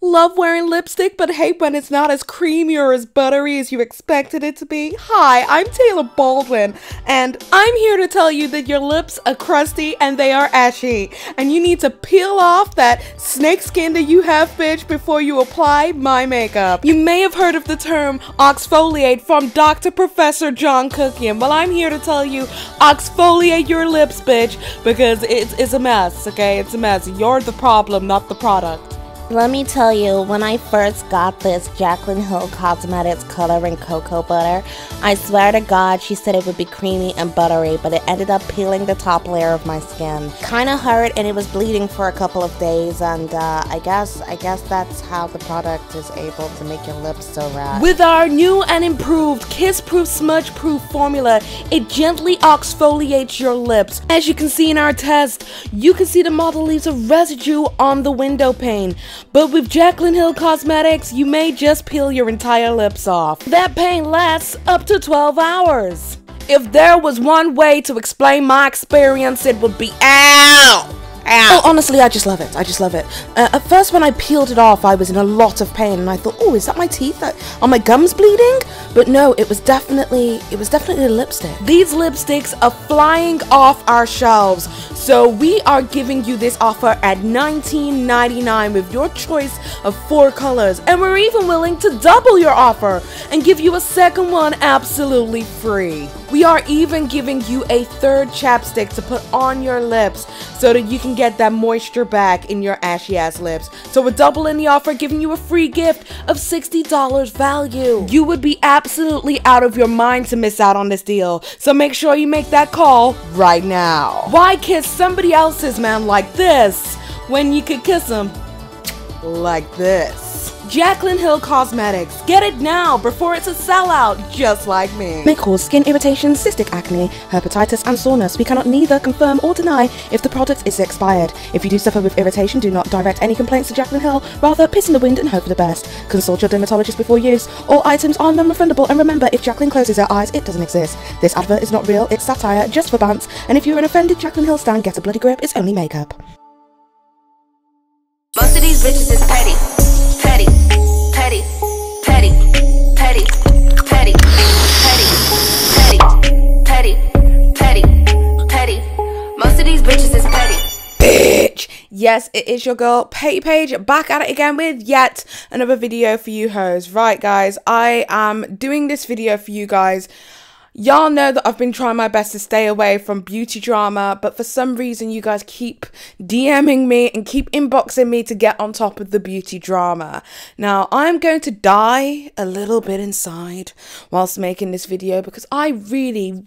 Love wearing lipstick but hate when it's not as creamy or as buttery as you expected it to be? Hi, I'm Taylor Baldwin, and I'm here to tell you that your lips are crusty and they are ashy, and you need to peel off that snake skin that you have, bitch, before you apply my makeup. You may have heard of the term exfoliate from Dr. Professor John Cookian. Well, I'm here to tell you, exfoliate your lips, bitch, because it's a mess, okay? It's a mess. You're the problem, not the product. Let me tell you, when I first got this Jaclyn Hill Cosmetics Coloring Cocoa Butter, I swear to God she said it would be creamy and buttery, but it ended up peeling the top layer of my skin. Kinda hurt, and it was bleeding for a couple of days, and I guess that's how the product is able to make your lips so red. With our new and improved kiss-proof, smudge-proof formula, it gently exfoliates your lips. As you can see in our test, you can see the model leaves a residue on the window pane. But with Jaclyn Hill Cosmetics, you may just peel your entire lips off. That pain lasts up to 12 hours. If there was one way to explain my experience, it would be ow! Ow. Oh, honestly, I just love it. I just love it. At first, when I peeled it off, I was in a lot of pain, and I thought, oh, is that my teeth? Are my gums bleeding? But no, it was definitely the lipstick. These lipsticks are flying off our shelves, so we are giving you this offer at $19.99 with your choice of 4 colors, and we're even willing to double your offer and give you a second one absolutely free. We are even giving you a 3rd chapstick to put on your lips so that you can get that moisture back in your ashy ass lips. So we're doubling the offer, giving you a free gift of $60 value. You would be absolutely out of your mind to miss out on this deal, so make sure you make that call right now. Why kiss somebody else's man like this when you could kiss him like this? Jaclyn Hill Cosmetics. Get it now before it's a sellout, just like me. May cause skin irritation, cystic acne, hepatitis and soreness. We cannot neither confirm or deny if the product is expired. If you do suffer with irritation, do not direct any complaints to Jaclyn Hill. Rather, piss in the wind and hope for the best. Consult your dermatologist before use. All items are non-refundable, and remember, if Jaclyn closes her eyes, it doesn't exist. This advert is not real, it's satire, just for bants, and if you're an offended Jaclyn Hill stan, get a bloody grip, it's only makeup. Most of these bitches is petty. Petty, petty, petty, petty, petty, petty, petty, petty, petty, petty. Most of these bitches is petty. Bitch. Yes, it is your girl, Paige, back at it again with yet another video for you hoes. Right, guys, I am doing this video for you guys. Y'all know that I've been trying my best to stay away from beauty drama, but for some reason you guys keep DMing me and keep inboxing me to get on top of the beauty drama. Now, I'm going to die a little bit inside whilst making this video because I really,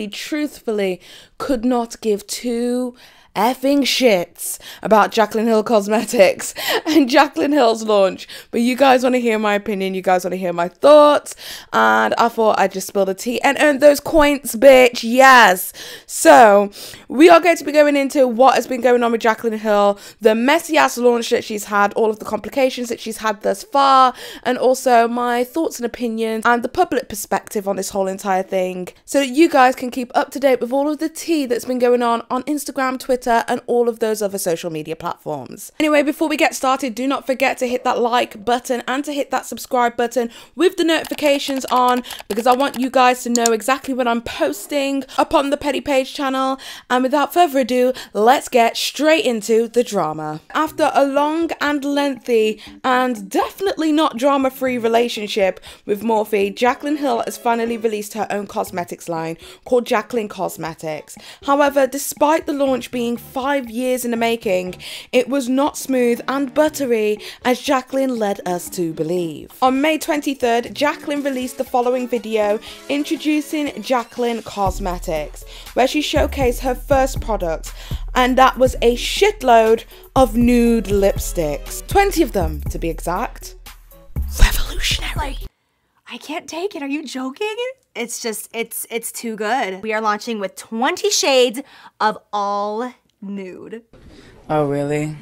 truthfully could not give 2 effing shits about Jaclyn Hill Cosmetics and Jaclyn Hill's launch, but you guys want to hear my opinion, you guys want to hear my thoughts, and I thought I'd just spill the tea and earn those coins, bitch. Yes, so we are going to be going into what has been going on with Jaclyn Hill, the messy ass launch that she's had, all of the complications that she's had thus far, and also my thoughts and opinions and the public perspective on this whole entire thing, so that you guys can keep up to date with all of the tea that's been going on Instagram, Twitter, and all of those other social media platforms. Anyway, before we get started, do not forget to hit that like button and to hit that subscribe button with the notifications on, because I want you guys to know exactly when I'm posting up on the Petty Paige channel. And without further ado, let's get straight into the drama. After a long and lengthy and definitely not drama-free relationship with Morphe, Jaclyn Hill has finally released her own cosmetics line called Jaclyn Cosmetics. However, despite the launch being 5 years in the making, it was not smooth and buttery as Jaclyn led us to believe. On May 23rd, Jaclyn released the following video introducing Jaclyn Cosmetics, where she showcased her first product, and that was a shitload of nude lipsticks. 20 of them, to be exact. Revolutionary. I can't take it. Are you joking? It's just, it's too good. We are launching with 20 shades of all nude. Oh, really?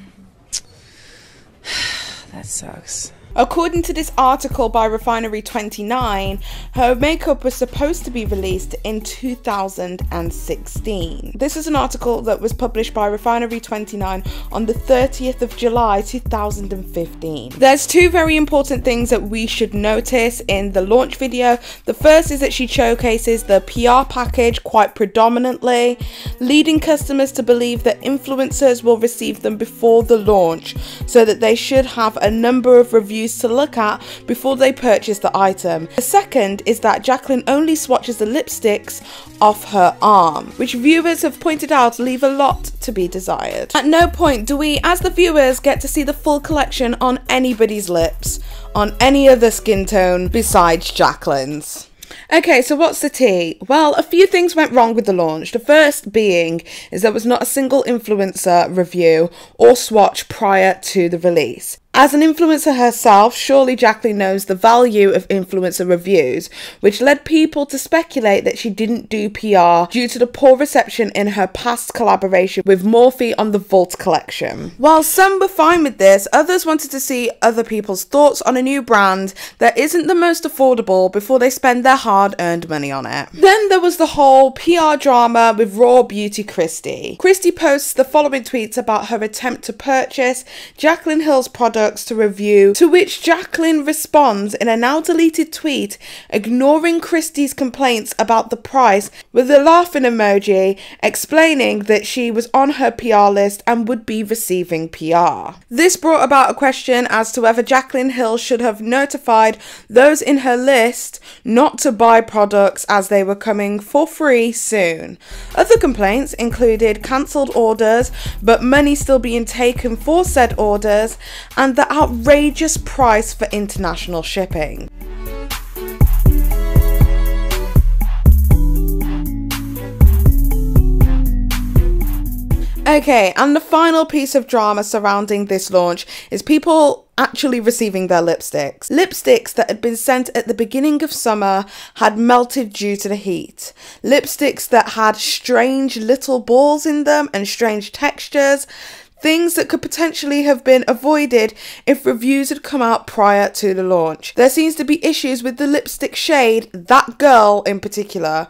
That sucks. According to this article by Refinery29, her makeup was supposed to be released in 2016. This is an article that was published by Refinery29 on the 30th of July 2015. There's two very important things that we should notice in the launch video. The first is that she showcases the PR package quite predominantly, leading customers to believe that influencers will receive them before the launch, so that they should have a number of reviews to look at before they purchase the item. The second is that Jaclyn only swatches the lipsticks off her arm, which viewers have pointed out leave a lot to be desired. At no point do we, as the viewers, get to see the full collection on anybody's lips, on any other skin tone besides Jaclyn's. Okay, so what's the tea? Well, a few things went wrong with the launch. The first being is there was not a single influencer review or swatch prior to the release. As an influencer herself, surely Jaclyn knows the value of influencer reviews, which led people to speculate that she didn't do PR due to the poor reception in her past collaboration with Morphe on the Vault collection. While some were fine with this, others wanted to see other people's thoughts on a new brand that isn't the most affordable before they spend their hard-earned money on it. Then there was the whole PR drama with Raw Beauty Christie. Christie posts the following tweets about her attempt to purchase Jaclyn Hill's product to review, to which Jaclyn responds in a now deleted tweet, ignoring Christie's complaints about the price with a laughing emoji, explaining that she was on her PR list and would be receiving PR. This brought about a question as to whether Jaclyn Hill should have notified those in her list not to buy products as they were coming for free soon. Other complaints included cancelled orders but money still being taken for said orders, and the outrageous price for international shipping. Okay, and the final piece of drama surrounding this launch is people actually receiving their lipsticks. Lipsticks that had been sent at the beginning of summer had melted due to the heat. Lipsticks that had strange little balls in them and strange textures. Things that could potentially have been avoided if reviews had come out prior to the launch. There seems to be issues with the lipstick shade, That Girl in particular.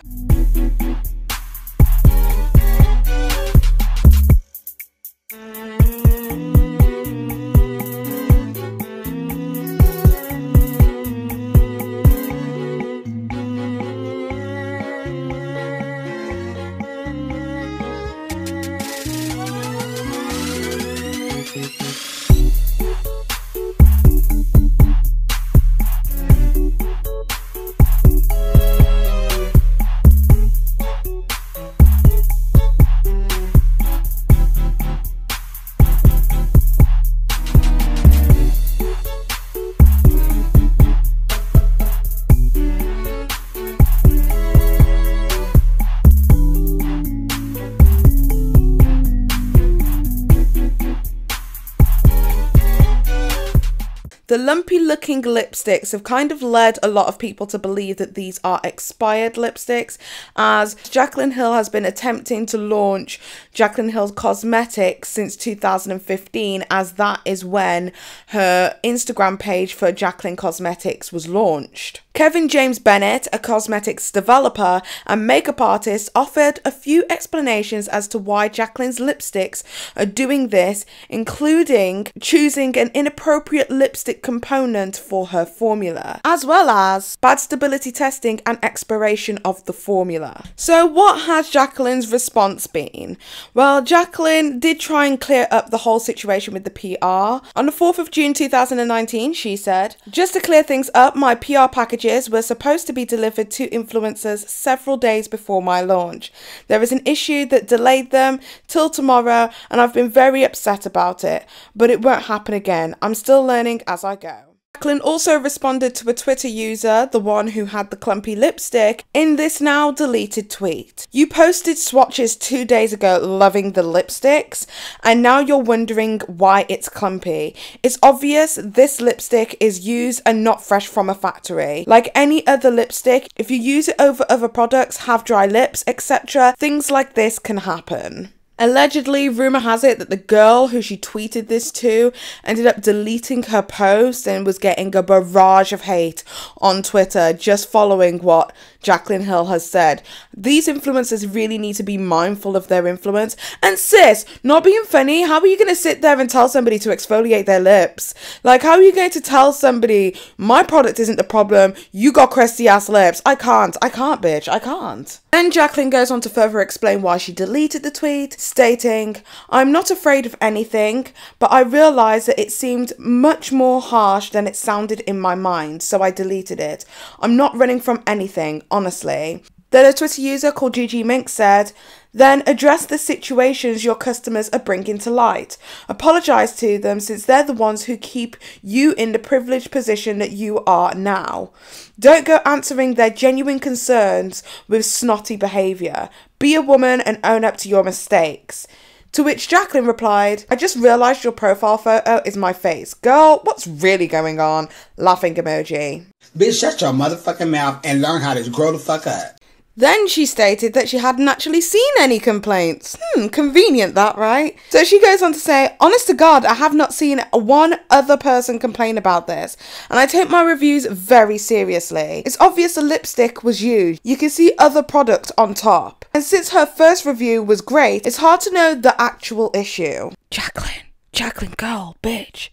The lumpy looking lipsticks have kind of led a lot of people to believe that these are expired lipsticks, as Jaclyn Hill has been attempting to launch Jaclyn Cosmetics since 2015, as that is when her Instagram page for Jaclyn Cosmetics was launched. Kevin James Bennett, a cosmetics developer and makeup artist, offered a few explanations as to why Jaclyn's lipsticks are doing this, including choosing an inappropriate lipstick component for her formula, as well as bad stability testing and expiration of the formula. So what has Jaclyn's response been? Well, Jaclyn did try and clear up the whole situation with the PR. On the 4th of June 2019, she said, "Just to clear things up, my PR packages were supposed to be delivered to influencers several days before my launch. There is an issue that delayed them till tomorrow and I've been very upset about it, but it won't happen again. I'm still learning as I go." Jaclyn also responded to a Twitter user, the one who had the clumpy lipstick, in this now deleted tweet. "You posted swatches 2 days ago loving the lipsticks, and now you're wondering why it's clumpy. It's obvious this lipstick is used and not fresh from a factory. Like any other lipstick, if you use it over other products, have dry lips, etc., things like this can happen." Allegedly, rumour has it that the girl who she tweeted this to ended up deleting her post and was getting a barrage of hate on Twitter just following what Jaclyn Hill has said. These influencers really need to be mindful of their influence. And sis, not being funny, how are you going to sit there and tell somebody to exfoliate their lips? Like, how are you going to tell somebody, my product isn't the problem, you got crusty ass lips? I can't, bitch, I can't. Then Jaclyn goes on to further explain why she deleted the tweet, stating, I'm not afraid of anything, but I realised that it seemed much more harsh than it sounded in my mind, so I deleted it. I'm not running from anything, honestly. Then a Twitter user called GG Mink said, then address the situations your customers are bringing to light. Apologise to them since they're the ones who keep you in the privileged position that you are now. Don't go answering their genuine concerns with snotty behaviour. Be a woman and own up to your mistakes. To which Jaclyn replied, I just realised your profile photo is my face. Girl, what's really going on? Laughing emoji. Bitch, shut your motherfucking mouth and learn how to grow the fuck up. Then she stated that she hadn't actually seen any complaints. Convenient that, right? So she goes on to say, honest to God, I have not seen one other person complain about this, and I take my reviews very seriously. It's obvious the lipstick was used. You can see other product on top. And since her first review was great, it's hard to know the actual issue. Jaclyn, girl, bitch.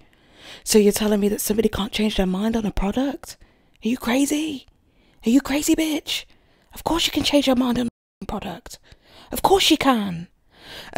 So you're telling me that somebody can't change their mind on a product? Are you crazy? Are you crazy, bitch? Of course you can change your mind on a product. Of course you can.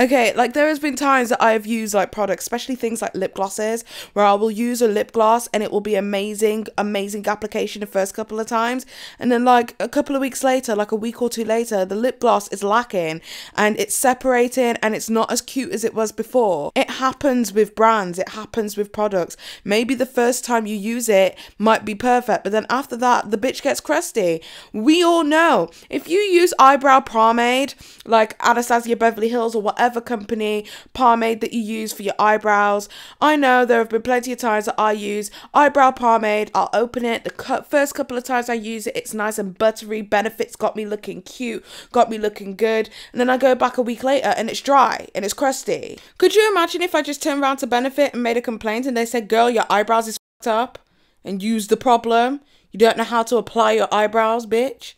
Okay, like there has been times that I have used like products, especially things like lip glosses, where I will use a lip gloss and it will be amazing application the first couple of times, and then like a couple of weeks later, like a week or two later, the lip gloss is lacking and it's separating and it's not as cute as it was before. It happens with brands, it happens with products. Maybe the first time you use it might be perfect, but then after that the bitch gets crusty. We all know if you use eyebrow pomade like Anastasia Beverly Hills or whatever company pomade that you use for your eyebrows, I know there have been plenty of times that I use eyebrow pomade. I'll open it, the first couple of times I use it, it's nice and buttery, benefits, got me looking cute, got me looking good, and then I go back a week later and it's dry and it's crusty. Could you imagine if I just turned around to Benefit and made a complaint and they said, girl, your eyebrows is fucked up, and use the problem? You don't know how to apply your eyebrows, bitch?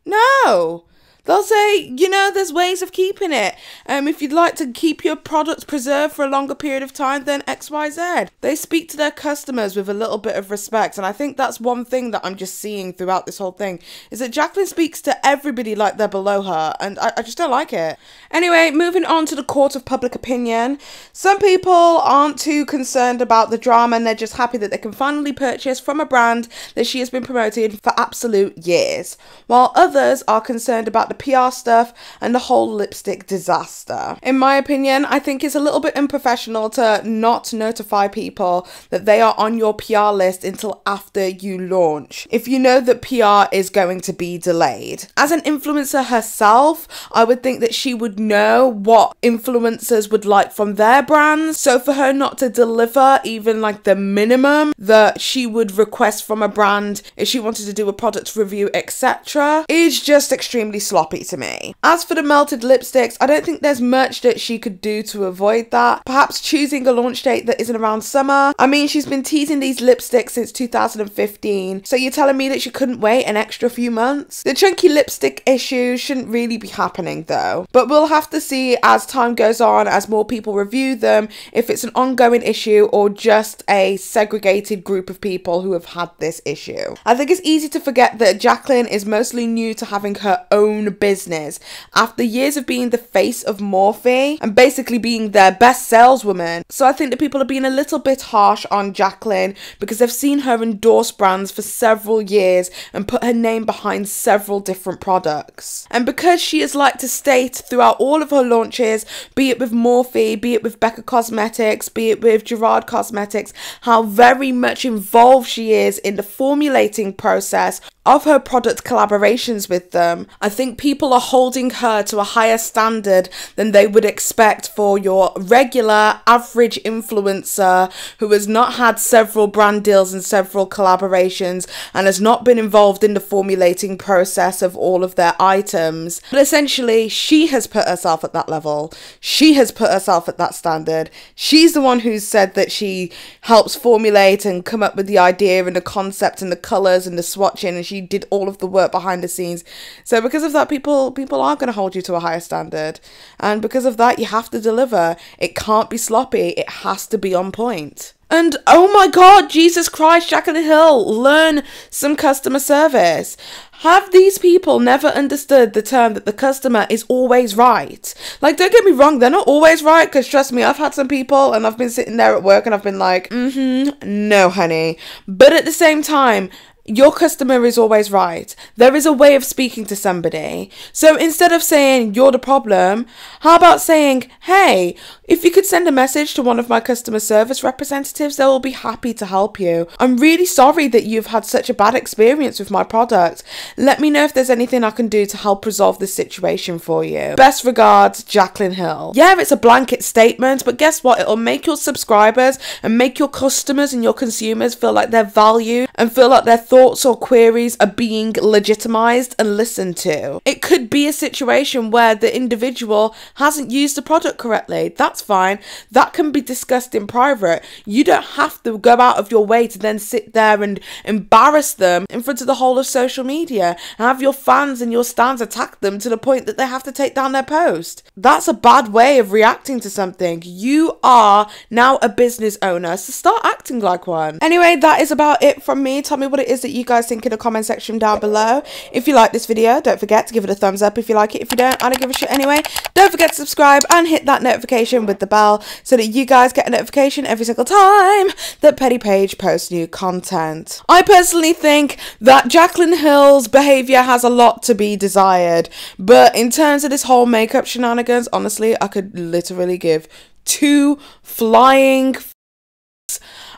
No. They'll say, you know, there's ways of keeping it. If you'd like to keep your products preserved for a longer period of time, then XYZ. They speak to their customers with a little bit of respect. And I think that's one thing that I'm just seeing throughout this whole thing, is that Jaclyn speaks to everybody like they're below her. And I just don't like it. Anyway, moving on to the court of public opinion. Some people aren't too concerned about the drama and they're just happy that they can finally purchase from a brand that she has been promoting for absolute years. While others are concerned about the PR stuff and the whole lipstick disaster. In my opinion, I think it's a little bit unprofessional to not notify people that they are on your PR list until after you launch, if you know that PR is going to be delayed. As an influencer herself, I would think that she would know what influencers would like from their brands, so for her not to deliver even like the minimum that she would request from a brand if she wanted to do a product review, etc., is just extremely sloppy to me. As for the melted lipsticks, I don't think there's much that she could do to avoid that. Perhaps choosing a launch date that isn't around summer. I mean, she's been teasing these lipsticks since 2015, so you're telling me that she couldn't wait an extra few months? The chunky lipstick issue shouldn't really be happening though, but we'll have to see as time goes on, as more people review them, if it's an ongoing issue or just a segregated group of people who have had this issue. I think it's easy to forget that Jaclyn is mostly new to having her own business after years of being the face of Morphe and basically being their best saleswoman. So I think that people are being a little bit harsh on Jaclyn because they've seen her endorse brands for several years and put her name behind several different products. And because she has liked to state throughout all of her launches, be it with Morphe, be it with BIIIIIITTCHHHHHH Cosmetics, be it with Jaclyn Cosmetics, how very much involved she is in the formulating process of her product collaborations with them. I think people are holding her to a higher standard than they would expect for your regular average influencer who has not had several brand deals and several collaborations and has not been involved in the formulating process of all of their items. But essentially, she has put herself at that level. She has put herself at that standard. She's the one who's said that she helps formulate and come up with the idea and the concept and the colours and the swatching, and she did all of the work behind the scenes. So because of that, people are going to hold you to a higher standard, and because of that, you have to deliver. It can't be sloppy. It has to be on point. And oh my god, Jesus Christ, Jaclyn Hill, learn some customer service. Have these people never understood the term that the customer is always right? Like, don't get me wrong, they're not always right, because trust me, I've had some people and I've been sitting there at work and I've been like, no honey. But at the same time, your customer is always right. There is a way of speaking to somebody. So instead of saying you're the problem, how about saying, hey, if you could send a message to one of my customer service representatives, they will be happy to help you. I'm really sorry that you've had such a bad experience with my product. Let me know if there's anything I can do to help resolve this situation for you. Best regards, Jaclyn Hill. Yeah, it's a blanket statement, but guess what? It'll make your subscribers and make your customers and your consumers feel like they're valued and feel like their thoughts or queries are being legitimized and listened to. It could be a situation where the individual hasn't used the product correctly. That's fine. That can be discussed in private. You don't have to go out of your way to then sit there and embarrass them in front of the whole of social media and have your fans and your stans attack them to the point that they have to take down their post. That's a bad way of reacting to something. You are now a business owner, so start acting like one. Anyway, that is about it from me. Tell me what it is that you guys think in the comment section down below. If you like this video, don't forget to give it a thumbs up if you like it. If you don't, I don't give a shit anyway. Don't forget to subscribe and hit that notification with the bell so that you guys get a notification every single time that Petty Paige posts new content. I personally think that Jaclyn Hill's behaviour has a lot to be desired, but in terms of this whole makeup shenanigans, honestly, I could literally give two flying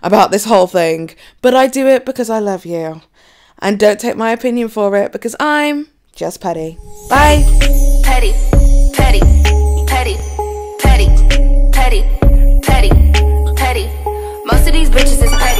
about this whole thing, but I do it because I love you, and don't take my opinion for it because I'm just petty. Bye. Petty, petty, petty, petty, petty, petty, petty. Most of these bitches is petty.